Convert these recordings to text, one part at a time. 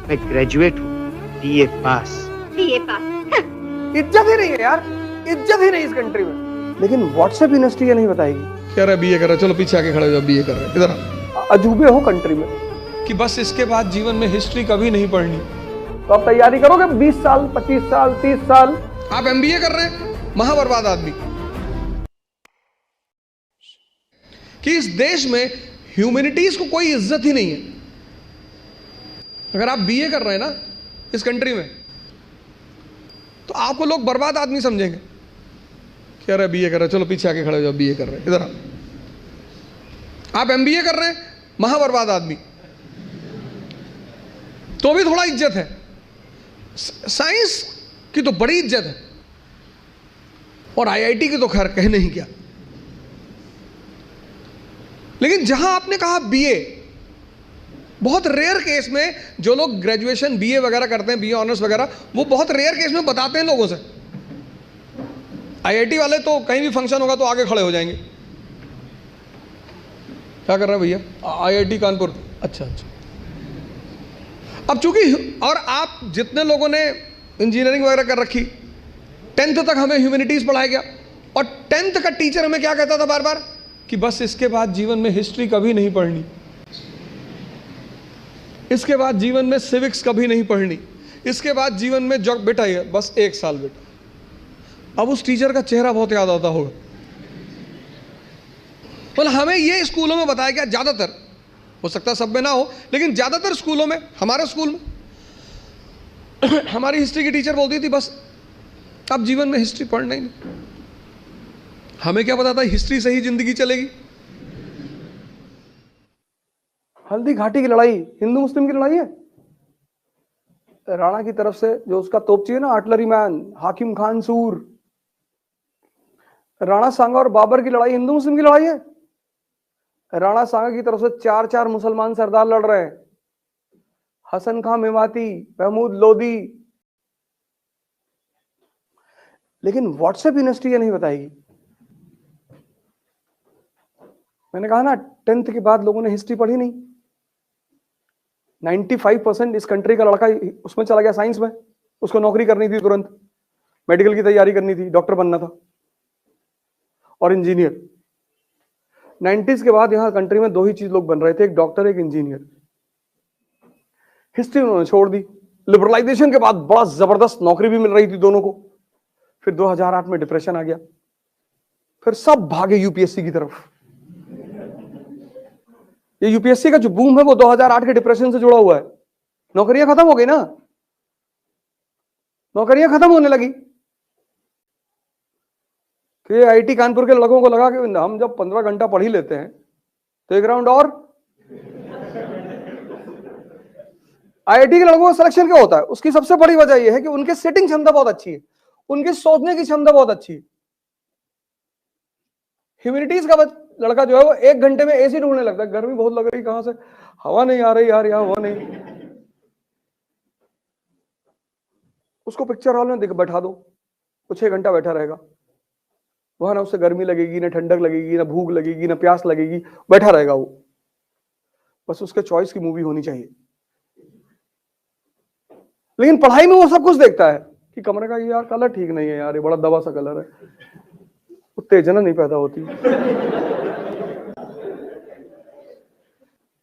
मैं ग्रेजुएट हूँ, बीए पास। बीए पास? इज्जत ही नहीं है यार, इज्जत ही नहीं इस कंट्री में। लेकिन व्हाट्सएप यूनिवर्सिटी ये नहीं बताएगी। कह रहा बीए कर रहा, चलो पीछे आके खड़े हो जाओ, बीए कर रहे इधर आओ। अजूबे हो कंट्री में कि बस इसके बाद जीवन में हिस्ट्री कभी नहीं पढ़नी। तो आप तैयारी करोगे 20 साल, 25 साल, 30 साल। आप एमबीए कर रहे हैं, महाबर्बाद आदमी। कि इस देश में ह्यूमैनिटीज को कोई इज्जत ही नहीं है। अगर आप बीए कर रहे हैं ना इस कंट्री में, तो आपको लोग बर्बाद आदमी समझेंगे। कह रहे बीए कर रहे, चलो पीछे आके खड़े हो जाओ, बीए कर रहे इधर आओ। आप एमबीए कर रहे हैं, महाबर्बाद आदमी, तो भी थोड़ा इज्जत है। साइंस की तो बड़ी इज्जत है, और आईआईटी की तो खैर कहने ही क्या। लेकिन जहां आपने कहा बीए, बहुत रेयर केस में जो लोग ग्रेजुएशन बीए वगैरह करते हैं, बीए ऑनर्स वगैरह, वो बहुत रेयर केस में बताते हैं लोगों से। आईआईटी वाले तो कहीं भी फंक्शन होगा तो आगे खड़े हो जाएंगे। क्या कर रहे हैं भैया? आईआईटी कानपुर। अच्छा अच्छा। अब चूंकि, और आप जितने लोगों ने इंजीनियरिंग वगैरह कर रखी, 10th तक हमें ह्यूमैनिटीज पढ़ाया गया, और 10th का टीचर हमें क्या कहता था बार बार कि बस इसके बाद जीवन में हिस्ट्री कभी नहीं पढ़नी, इसके बाद जीवन में सिविक्स कभी नहीं पढ़नी, इसके बाद जीवन में जो बेटा है बस 1 साल बेटा। अब उस टीचर का चेहरा बहुत याद आता होगा। तो हमें ये स्कूलों में बताया गया, ज्यादातर, हो सकता है सब में ना हो, लेकिन ज्यादातर स्कूलों में, हमारे स्कूल में हमारी हिस्ट्री की टीचर बोलती थी बस अब जीवन में हिस्ट्री पढ़ना ही नहीं। हमें क्या पता था हिस्ट्री से ही जिंदगी चलेगी। हल्दी घाटी की लड़ाई हिंदू मुस्लिम की लड़ाई है। राणा की तरफ से जो उसका तोपची है ना, आर्टिलरी मैन हाकिम खान सूर, राणा सांगा और बाबर की लड़ाई हिंदू मुस्लिम की लड़ाई है। राणा सांगा की तरफ से 4-4 मुसलमान सरदार लड़ रहे हैं, हसन खां मेवाती, महमूद लोदी। लेकिन व्हाट्सएप यूनिवर्सिटी ये नहीं बताएगी। मैंने कहा ना 10th के बाद लोगों ने हिस्ट्री पढ़ी नहीं। 95% इस कंट्री का लड़का उसमें चला गया साइंस में। उसको नौकरी करनी थी तुरंत, मेडिकल की तैयारी करनी थी, डॉक्टर बनना था और इंजीनियर। 90s के बाद यहां कंट्री में 2 ही चीज लोग बन रहे थे, एक डॉक्टर एक इंजीनियर। हिस्ट्री उन्होंने छोड़ दी। लिबरलाइजेशन के बाद बड़ा जबरदस्त नौकरी भी मिल रही थी दोनों को। फिर 2008 में डिप्रेशन आ गया, फिर सब भागे यूपीएससी की तरफ। ये यूपीएससी का जो बूम है वो 2008 के डिप्रेशन से जुड़ा हुआ है। नौकरियां खत्म हो गई ना, नौकरियां खत्म होने लगी। कि आईआईटी कानपुर के लड़कों को लगा कि हम जब 15 घंटा पढ़ ही लेते हैं तो एक राउंड और। आईआईटी के लड़कों का सिलेक्शन क्यों होता है? उसकी सबसे बड़ी वजह यह है कि उनके सेटिंग क्षमता बहुत अच्छी है, उनकी सोचने की क्षमता बहुत अच्छी है। ह्यूमैनिटीज का लड़का जो है वो 1 घंटे में एसी ढूंढने लगता है, गर्मी बहुत लग रही, कहां से हवा नहीं आ रही यार, यहाँ हवा नहीं। उसको पिक्चर हॉल में बैठा दो, वो 6 घंटा बैठा रहेगा वहां। ना उससे गर्मी लगेगी, ना ठंडक लगेगी, ना भूख लगेगी, ना प्यास लगेगी, बैठा रहेगा वो। बस उसके चॉइस की मूवी होनी चाहिए। लेकिन पढ़ाई में वो सब कुछ देखता है कि कमरे का ये यार कलर ठीक नहीं है यार, ये बड़ा दबा सा कलर है, उत्तेजना नहीं पैदा होती।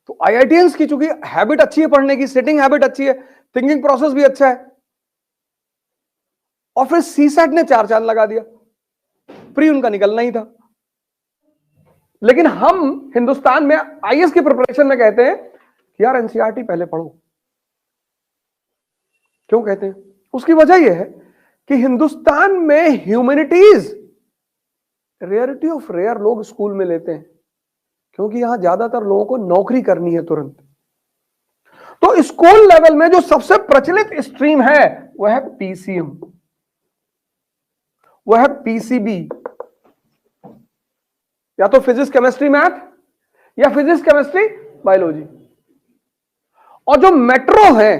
तो आईआईटीएंस की चूंकि हैबिट अच्छी है पढ़ने की, सेटिंग हैबिट अच्छी है, थिंकिंग प्रोसेस भी अच्छा है, और फिर सीसैट ने 4 चांद लगा दिया। प्री उनका निकलना ही था। लेकिन हम हिंदुस्तान में आईएएस की प्रिपरेशन में कहते हैं कि यार एनसीईआरटी पहले पढ़ो। क्यों कहते हैं? उसकी वजह यह है कि हिंदुस्तान में ह्यूमैनिटीज रेयरिटी ऑफ रेयर लोग स्कूल में लेते हैं, क्योंकि यहां ज्यादातर लोगों को नौकरी करनी है तुरंत। तो स्कूल लेवल में जो सबसे प्रचलित स्ट्रीम है वह है पीसीएम, वह है पीसीबी, या तो फिजिक्स केमिस्ट्री मैथ या फिजिक्स केमिस्ट्री बायोलॉजी। और जो मेट्रो है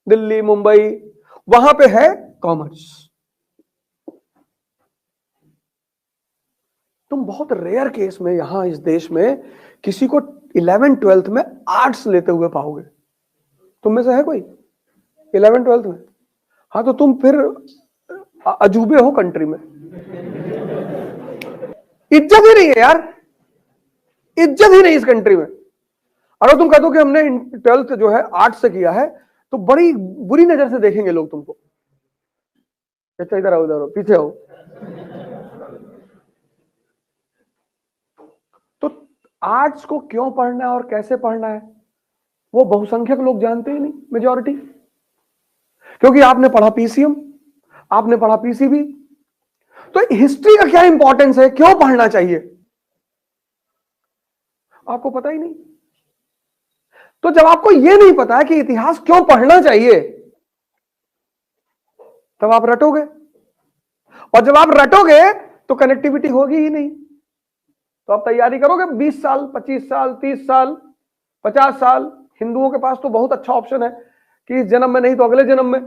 दिल्ली मुंबई, वहां पे है कॉमर्स। तुम बहुत रेयर केस में यहां इस देश में किसी को 11th 12th में आर्ट्स लेते हुए पाओगे। तुम में से है कोई? 11 12 में? हाँ, तो तुम फिर अजूबे हो कंट्री में। इज्जत ही नहीं है यार, इज्जत ही नहीं इस कंट्री में। अगर तुम कह दो कि हमने 12th जो है आर्ट से किया है, तो बड़ी बुरी नजर से देखेंगे लोग तुमको। अच्छा, इधर आओ, इधर आओ, पीछे आओ। तो आर्ट्स को क्यों पढ़ना है और कैसे पढ़ना है, वो बहुसंख्यक लोग जानते ही नहीं, मेजॉरिटी। क्योंकि आपने पढ़ा पीसीएम, आपने पढ़ा पीसीबी, तो हिस्ट्री का क्या इंपॉर्टेंस है, क्यों पढ़ना चाहिए, आपको पता ही नहीं। तो जब आपको यह नहीं पता है कि इतिहास क्यों पढ़ना चाहिए, तब आप रटोगे, और जब आप रटोगे तो कनेक्टिविटी होगी ही नहीं। तो आप तैयारी करोगे 20 साल, 25 साल, 30 साल, 50 साल। हिंदुओं के पास तो बहुत अच्छा ऑप्शन है कि इस जन्म में नहीं तो अगले जन्म में।